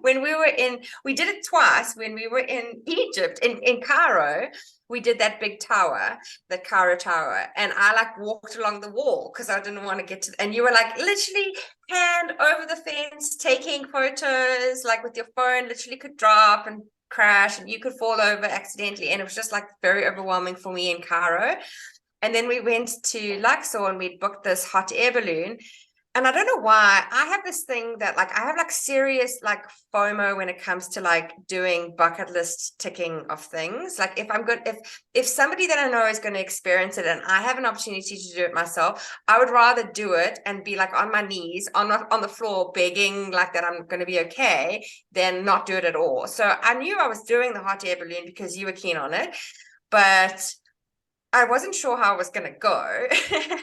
When we did it twice when we were in Egypt, in Cairo. We did that big tower, the Cairo Tower, and I like walked along the wall because I didn't want to get to, and you were like literally hand over the fence taking photos, like with your phone, literally could drop and crash and you could fall over accidentally, and it was just like very overwhelming for me in Cairo. And then we went to Luxor and we booked this hot air balloon. And I don't know why I have this thing that like I have like serious like FOMO when it comes to like doing bucket list ticking of things. Like if I'm good, if somebody that I know is going to experience it and I have an opportunity to do it myself, I would rather do it and be like on my knees on the floor begging like that I'm going to be okay than not do it at all. So I knew I was doing the hot air balloon because you were keen on it, but I wasn't sure how I was going to go.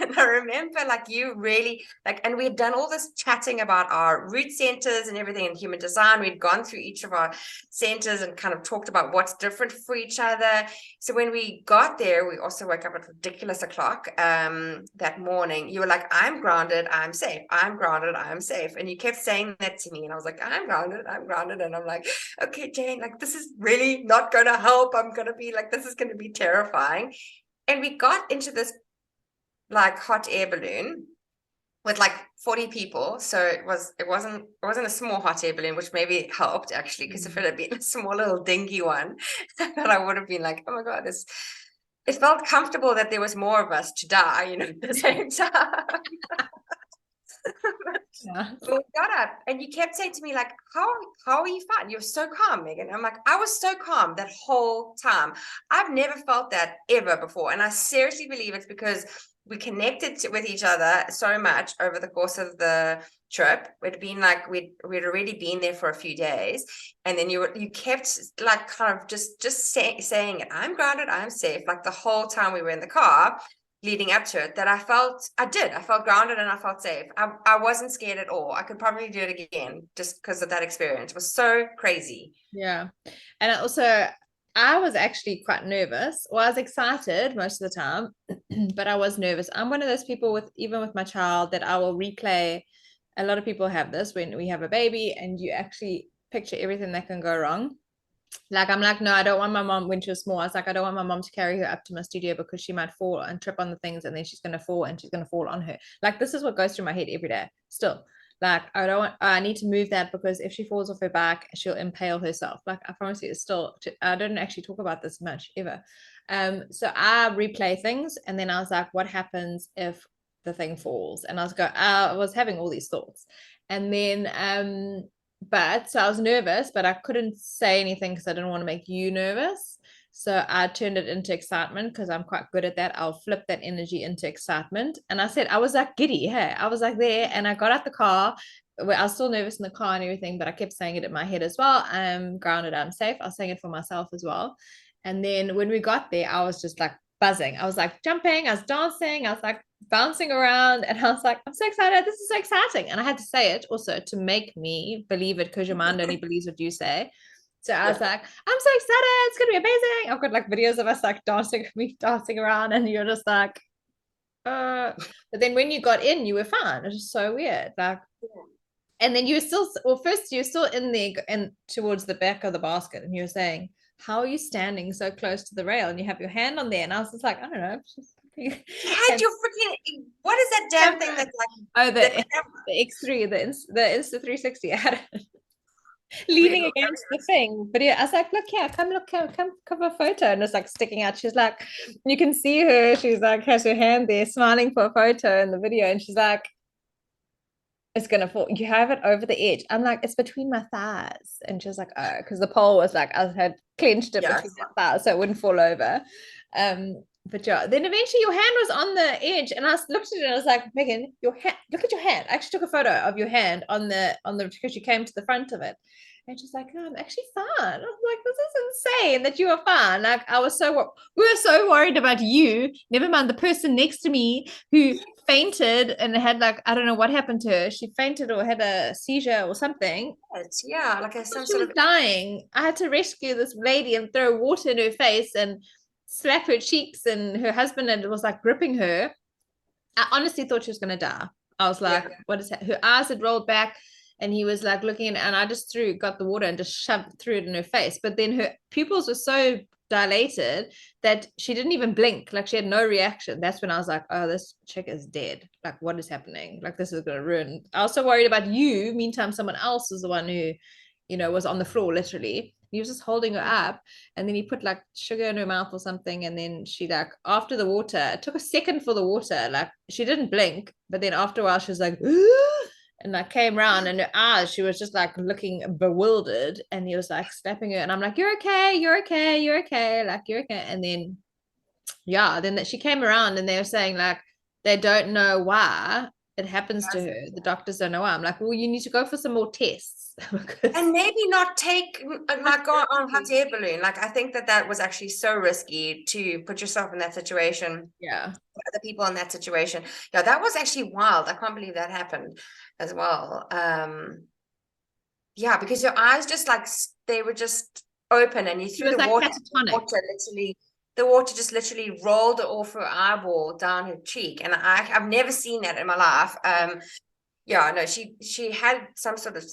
And I remember like you really like, and we had done all this chatting about our root centers and everything in human design. We'd gone through each of our centers and kind of talked about what's different for each other. So when we got there, we also woke up at ridiculous o'clock that morning. You were like, I'm grounded, I'm safe. I'm grounded, I'm safe. And you kept saying that to me. And I was like, I'm grounded, I'm grounded. And I'm like, okay, Jane, like this is really not going to help. I'm going to be like, this is going to be terrifying. And we got into this like hot air balloon with like 40 people. So it wasn't a small hot air balloon, which maybe helped actually, because if it had been a small little dinky one, that I would have been like, oh my God, it felt comfortable that there was more of us to die, you know, at the same time. Yeah. So we got up and you kept saying to me like, how are you fine? You're so calm, Megan. I'm like, I was so calm that whole time. I've never felt that ever before. And I seriously believe it's because we connected with each other so much over the course of the trip. It'd been like we'd already been there for a few days, and then you kept like kind of just saying it. I'm grounded, I'm safe, like the whole time we were in the car leading up to it, that I felt grounded and I felt safe. I wasn't scared at all. I could probably do it again just because of that experience. It was so crazy. Yeah. And also, I was actually quite nervous. Well, I was excited most of the time, but I was nervous. I'm one of those people even with my child, that I will replay. A lot of people have this when we have a baby and you actually picture everything that can go wrong. Like, I'm like, no, I don't want my mom, when she was small, I was like, I don't want my mom to carry her up to my studio because she might fall and trip on the things and then she's going to fall and she's going to fall on her. Like, this is what goes through my head every day still. Like, I need to move that because if she falls off her back, she'll impale herself. Like, I promise you, it's still, I don't actually talk about this much ever. So I replay things and then I was like, what happens if the thing falls? And I was having all these thoughts. And then, but so I was nervous, but I couldn't say anything because I didn't want to make you nervous. So I turned it into excitement because I'm quite good at that. I'll flip that energy into excitement. And I said, I was like giddy. Hey, I was like there, and I got out the car. I was still nervous in the car and everything, but I kept saying it in my head as well. I'm grounded, I'm safe. I was saying it for myself as well. And then when we got there, I was just like buzzing. I was like jumping, I was dancing, I was like bouncing around, and I was like, I'm so excited, this is so exciting. And I had to say it also to make me believe it, because your mind only believes what you say. So I was like, I'm so excited, it's gonna be amazing. I've got like videos of us like dancing, me dancing around, and you're just like, but then when you got in, you were fine. It was just so weird. Like, and then you were still, well, first you're still in there and towards the back of the basket, and you're saying, how are you standing so close to the rail and you have your hand on there? And I was just like, I don't know. You had your freaking, what is that damn thing that's like? Oh, the X3, the Insta360. I had it leaning against the thing. But yeah, I was like, look here, come have a photo. And it's like sticking out. She's like, you can see her. She's like, has her hand there smiling for a photo in the video. And she's like, it's gonna fall. You have it over the edge. I'm like, it's between my thighs. And she was like, oh, because the pole was like, I had clenched it between my thighs so it wouldn't fall over. But yeah, then eventually your hand was on the edge, and I looked at it and I was like, Megan, your hand, look at your hand. I actually took a photo of your hand on the because you came to the front of it. And she's like, oh, I'm actually fine. I was like, this is insane that you are fine. Like, we were so worried about you. Never mind the person next to me who fainted and had like, I don't know what happened to her. She fainted or had a seizure or something. Yeah, like some She sort was of. dying. I had to rescue this lady and throw water in her face and slap her cheeks, and her husband was like gripping her. I honestly thought she was going to die. I was like, what is that? Her eyes had rolled back, and he was like looking, and I just got the water and just shoved threw it in her face. But then her pupils were so dilated that she didn't even blink. Like, she had no reaction. That's when I was like, oh, this chick is dead. Like, what is happening? Like, this is going to ruin. I was so worried about you. Meantime, someone else was the one who, was on the floor literally. He was just holding her up, and then he put like sugar in her mouth or something, and then she, like, after the water, it took a second for the water, like she didn't blink, but then after a while she was like and I came around, and her eyes, she was just like looking bewildered, and he was like slapping her, and I'm like, you're okay, you're okay, you're okay, like, you're okay. And then then that she came around, and they were saying like they don't know why it happens to her. The doctors don't know why. I'm like, well, you need to go for some more tests. And maybe not take like go on hot air balloon. Like, I think that was actually so risky to put yourself in that situation. Yeah. Other people in that situation. Yeah, that was actually wild. I can't believe that happened as well. Yeah, because your eyes just like they were just open, and you threw the like water. The water just literally rolled off her eyeball down her cheek, and I've never seen that in my life. Yeah, no, she had some sort of,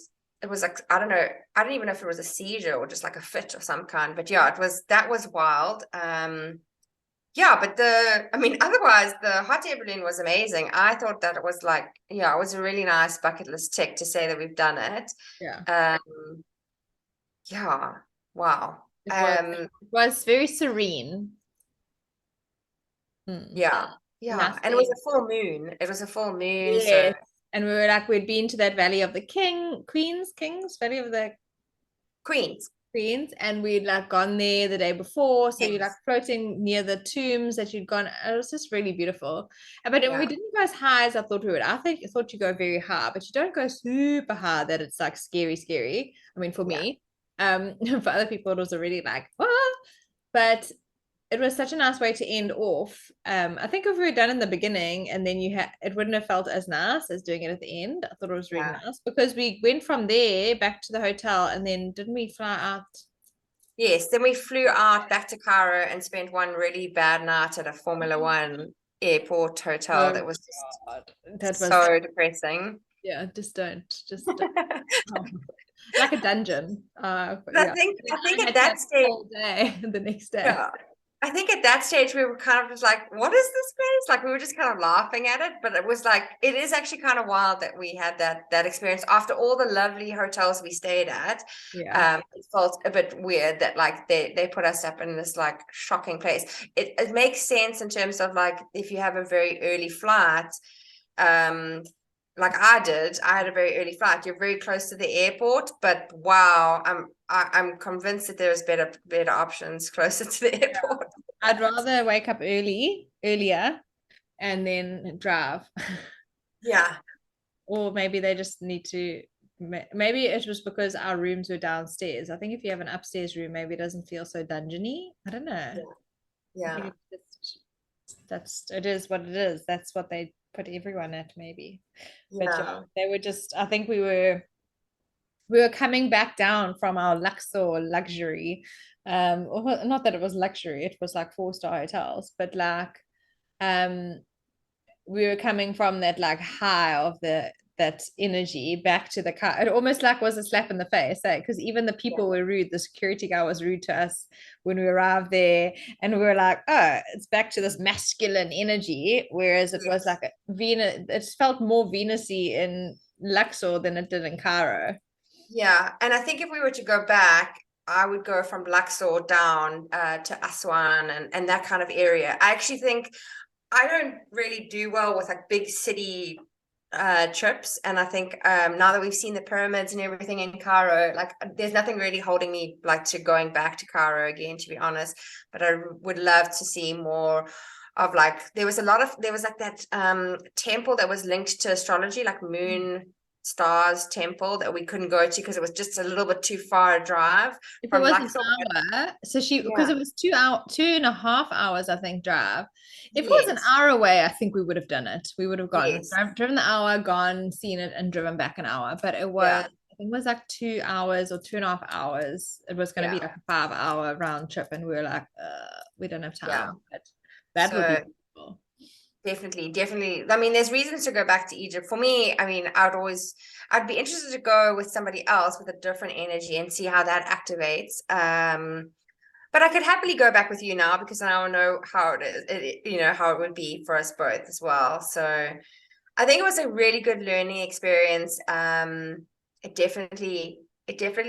it was like, I don't know, I don't even know if it was a seizure or just like a fit of some kind, but yeah, that was wild. Yeah, but otherwise the hot air balloon was amazing. I thought that it was like, yeah, it was a really nice bucket list tick to say that we've done it. Yeah. Yeah, wow. It was very serene. Yeah, and it was a full moon. It was a full moon, yes. so And we were like, we'd been to that Valley of the Kings, Valley of the Queens, and we'd like gone there the day before, so yes. you're like floating near the tombs that you'd gone. It was just really beautiful. But we didn't go as high as I thought we would. I thought you go very high, but you don't go super high that it's like scary. I mean, for me, for other people it was already like, what? But it was such a nice way to end off. I think if we were done in the beginning and then it wouldn't have felt as nice as doing it at the end. I thought it was really nice because we went from there back to the hotel, and then didn't we fly out? Yes, then we flew out back to Cairo and spent one really bad night at a Formula One airport hotel. That was so depressing. Yeah, just don't. Like a dungeon. I think at that stage, all day, the next day. Yeah, I think at that stage we were kind of just like, what is this place? Like, we were just kind of laughing at it, but it was like, it is actually kind of wild that we had that experience after all the lovely hotels we stayed at. It felt a bit weird that like they put us up in this like shocking place. It makes sense in terms of like if you have a very early flight, like I had a very early flight. You're very close to the airport, but wow, I'm convinced that there's better options closer to the airport. I'd rather wake up earlier, and then drive. Yeah. Or maybe they just need to. Maybe it was because our rooms were downstairs. I think if you have an upstairs room, maybe it doesn't feel so dungeony. I don't know. Yeah. It is what it is. That's what they put everyone at, maybe. But Yeah. they were just, I think we were coming back down from our Luxor luxury. Not that it was luxury, it was like 4-star hotels, but like we were coming from that like high of that energy back to the car. It almost like was a slap in the face, because even the people were rude. The security guy was rude to us when we arrived there, and we were like, oh, it's back to this masculine energy, whereas it was like Venus. It felt more Venusy in Luxor than it did in Cairo. Yeah, and I think if we were to go back, I would go from Luxor down to Aswan and that kind of area. I actually think I don't really do well with like big city trips, and I think now that we've seen the pyramids and everything in Cairo, like there's nothing really holding me like to going back to Cairo again, to be honest. But I would love to see more of like there was like that temple that was linked to astrology, like moon stars temple, that we couldn't go to because it was just a little bit too far a drive If it from was an Luxor. hour, so because Yeah. it was 2.5 hours, I think, drive. If it was an Yes. hour away, I think we would have done it. We would have gone, Yes. driven the hour, gone, seen it, and driven back an hour. But it was, Yeah. I think it was like 2 hours or 2.5 hours. It was going to be Yeah. like a 5 hour round trip, and we were like, we don't have Yeah. time. But that would So be cool. definitely. I mean, there's reasons to go back to Egypt. For me, I mean, I'd be interested to go with somebody else with a different energy and see how that activates. But I could happily go back with you now because now I know how it is, how it would be for us both as well. So I think it was a really good learning experience. It definitely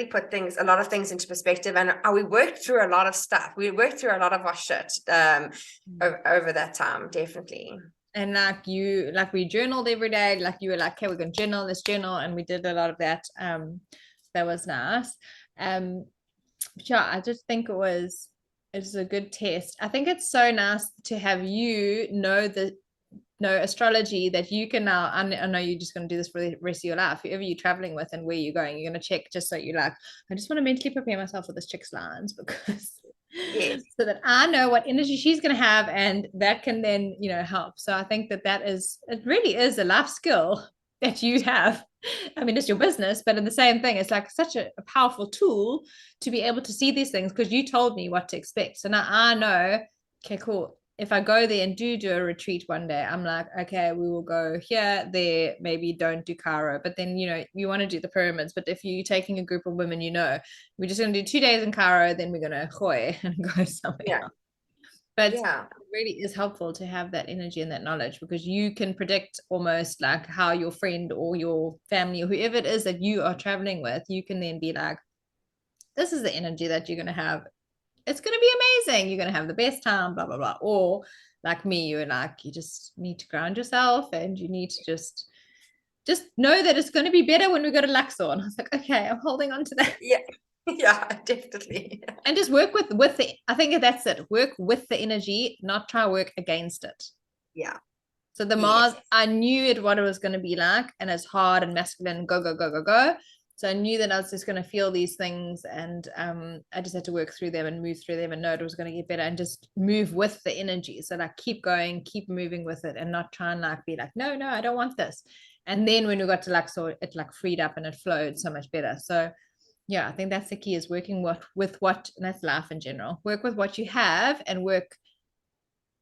put a lot of things into perspective, and we worked through a lot of stuff. We worked through a lot of our shit over that time, definitely. And like we journaled every day. Like you were like, okay, we're gonna journal, let's journal, and we did a lot of that. That was nice. But yeah, I just think it's a good test. I think it's so nice to have know astrology, that you can now. I know you're just going to do this for the rest of your life. Whoever you're traveling with and where you're going, you're going to check just so you're like, I just want to mentally prepare myself for this chick's lines because Yes. so that I know what energy she's going to have, and that can then help. So I think it really is a life skill that you have. I mean, it's your business, but in the same thing, it's like such a powerful tool to be able to see these things because you told me what to expect. So now I know, okay, cool. If I go there and do a retreat one day, I'm like, okay, we will go here, there, maybe don't do Cairo, but then, you want to do the pyramids. But if you're taking a group of women, we're just going to do 2 days in Cairo, then we're going to Hoi and go somewhere Yeah. else. But Yeah. it really is helpful to have that energy and that knowledge because you can predict almost like how your friend or your family or whoever it is that you are traveling with, you can then be like, this is the energy that you're going to have. It's going to be amazing. You're going to have the best time, blah, blah, blah. Or like me, you're like, you just need to ground yourself and you need to just know that it's going to be better when we go to Luxor. And I was like, okay, I'm holding on to that. Yeah. Yeah, definitely. And just work with the, I think that's it. Work with the energy, not try to work against it. Yeah. So the Yes. Mars, I knew what it was going to be like, and it's hard and masculine, go, go, go, go, go. So I knew that I was just going to feel these things, and I just had to work through them and move through them and know it was going to get better and just move with the energy. So like keep going, keep moving with it, and not try and like be like, no, I don't want this. And then when we got to Luxor, it like freed up and it flowed so much better. So yeah, I think that's the key is working with what, and that's life in general. Work with what you have and work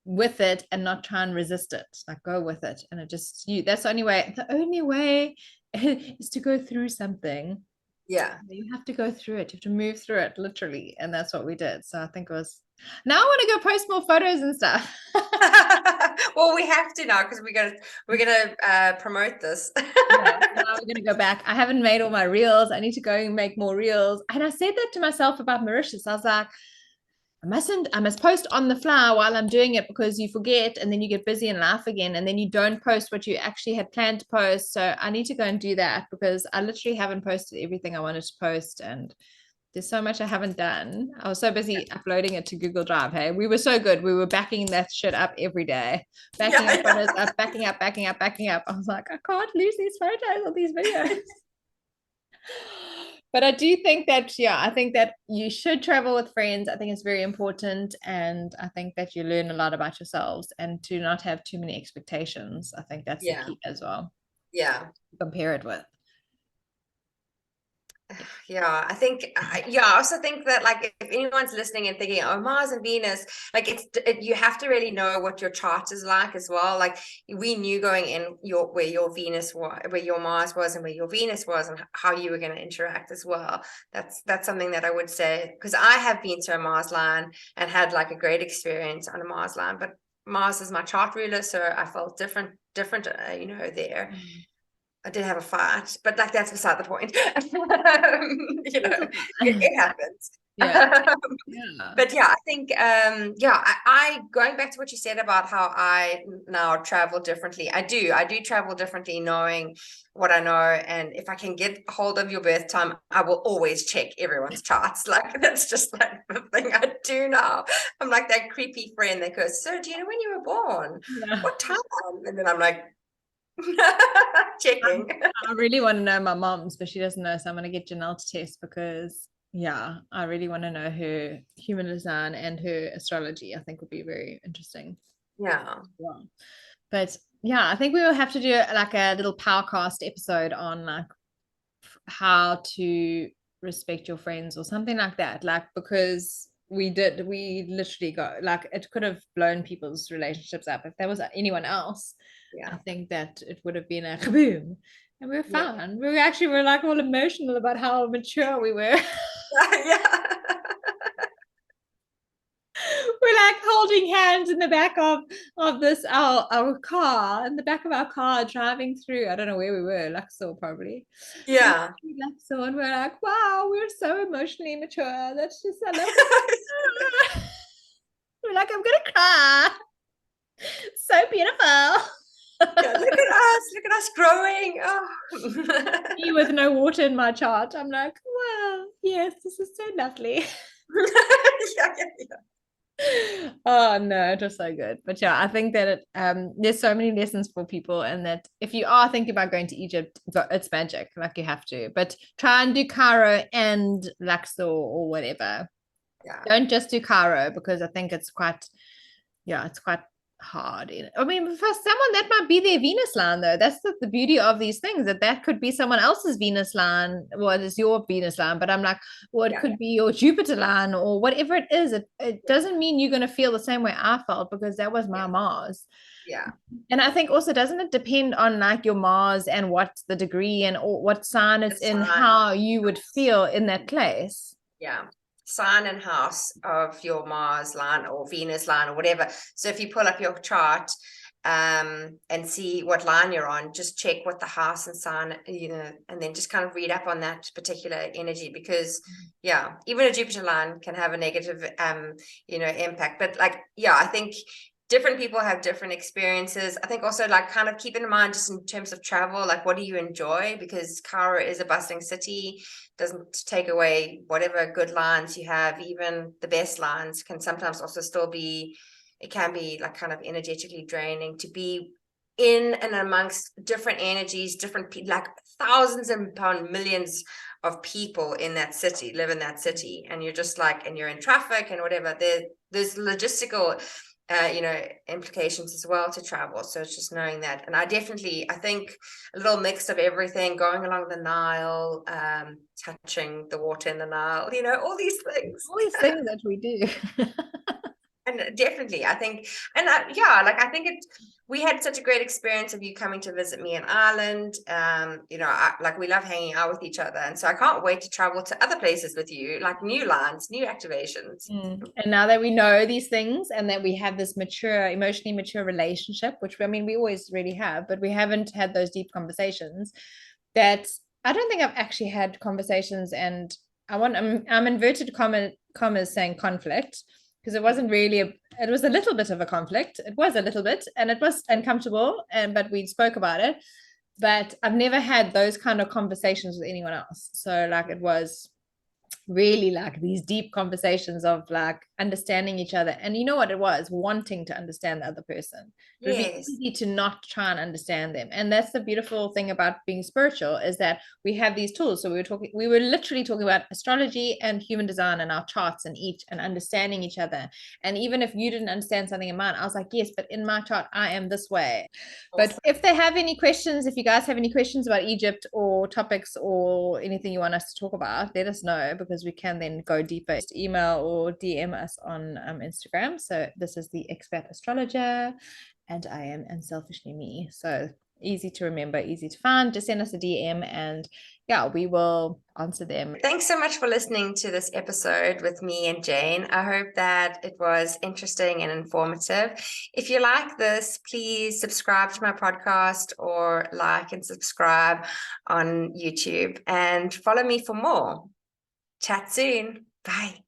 with it and not try and resist it. Like go with it. And it just that's the only way. The only way is to go through something. Yeah. You have to go through it. You have to move through it literally. And that's what we did. So I think it was now I want to go post more photos and stuff. Well, we have to now because we're gonna promote this. Yeah, now we're gonna go back. I haven't made all my reels. I need to go and make more reels. And I said that to myself about Mauritius. I was like, I must post on the fly while I'm doing it because you forget and then you get busy in life again and then you don't post what you actually had planned to post. So I need to go and do that because I literally haven't posted everything I wanted to post and there's so much I haven't done. I was so busy uploading it to Google Drive. Hey, we were so good. We were backing that shit up every day, backing up photos up, backing up. I was like, I can't lose these photos or these videos. But I do think that, yeah, I think that you should travel with friends. I think it's very important. And I think that you learn a lot about yourselves and to not have too many expectations. I think that's the Yeah. key as well. Yeah. Compare it with. Yeah, I think, I also think that like if anyone's listening and thinking, oh, Mars and Venus, like you have to really know what your chart is like as well. Like we knew going in where your Venus was, where your Mars was, and where your Venus was, and how you were going to interact as well. That's something that I would say because I have been to a Mars line and had like a great experience on a Mars line, but Mars is my chart ruler, so I felt different, there. I did have a fight, but like that's beside the point. It happens. Yeah. But yeah, I think I going back to what you said about how I now travel differently. I do travel differently, knowing what I know, and if I can get hold of your birth time, I will always check everyone's charts. Like that's just like the thing I do now. I'm like that creepy friend that goes, "So do you know when you were born? Yeah. What time?" And then I'm like checking. I really want to know my mom's, but she doesn't know, so I'm going to get Janelle to test because I really want to know her human design and her astrology. I think would be very interesting. Yeah. But I think we will have to do like a little powercast episode on like how to respect your friends or something like that. Like because we literally got like it could have blown people's relationships up. If there was anyone else, I think that it would have been a kaboom. And we were fun. We were like all emotional about how mature we were. Yeah. We're like holding hands in the back of this our car, in the back of our car, driving through. I don't know where we were, Luxor probably. Yeah. Luxor, and we're like, wow, we're so emotionally mature. That's just I love it. We're like, I'm gonna cry. So beautiful. Yeah, look at us growing. Oh. Me with no water in my chart. I'm like, wow, yes, this is so lovely. Oh no, just so good. But I think that there's so many lessons for people, and that if you are thinking about going to Egypt, it's magic, like you have to. But try and do Cairo and Luxor or whatever. Don't just do Cairo, because I think it's quite hard. I mean, for someone that might be their Venus line, though. That's the beauty of these things, that could be someone else's Venus line. Well, it's your Venus line, but I'm like, well, it could be your Jupiter line or whatever it is. It doesn't mean you're going to feel the same way I felt, because that was my Mars. Yeah. And I think also, doesn't it depend on like your Mars and what the degree and what sign it's in, how you would feel in that place? Yeah. Sign and house of your Mars line or Venus line or whatever. So if you pull up your chart and see what line you're on, just check what the house and sign, and then just kind of read up on that particular energy, because even a Jupiter line can have a negative impact. But like I think different people have different experiences. I think also like kind of keeping in mind, just in terms of travel, like what do you enjoy? Because Cairo is a bustling city, doesn't take away whatever good lines you have. Even the best lines can sometimes also still be, it can be like kind of energetically draining to be in and amongst different energies, different like thousands and millions of people in that city, live in that city, and you're just like, and you're in traffic and whatever. There's logistical implications as well to travel. So it's just knowing that. And I think a little mix of everything, going along the Nile, touching the water in the Nile, all these things that we do. And definitely, I think, and I think we had such a great experience of you coming to visit me in Ireland. We love hanging out with each other. And so I can't wait to travel to other places with you, like new lines, new activations. And now that we know these things, and that we have this emotionally mature relationship, which we always really have, but we haven't had those deep conversations, that I don't think I've actually had conversations. And I'm inverted commas saying conflict, because it wasn't really it was a little bit of a conflict. It was a little bit, and it was uncomfortable, but we spoke about it. But I've never had those kind of conversations with anyone else. So like, it was really like these deep conversations of like understanding each other. And you know what it was? Wanting to understand the other person. It would be easy to not try and understand them. And that's the beautiful thing about being spiritual, is that we have these tools. So we were literally talking about astrology and human design and our charts and understanding each other. And even if you didn't understand something in mine, I was like, yes, but in my chart, I am this way. Awesome. But if they have any questions, if you guys have any questions about Egypt or topics or anything you want us to talk about, let us know, because we can then go deeper. Just email or DM us on Instagram. So this is the Expat Astrologer, and I am Unselfishly Me. So easy to remember, easy to find. Just send us a DM, and we will answer them. Thanks so much for listening to this episode with me and Jane. I hope that it was interesting and informative. If you like this, please subscribe to my podcast, or like and subscribe on YouTube, and follow me for more. Chat soon. Bye.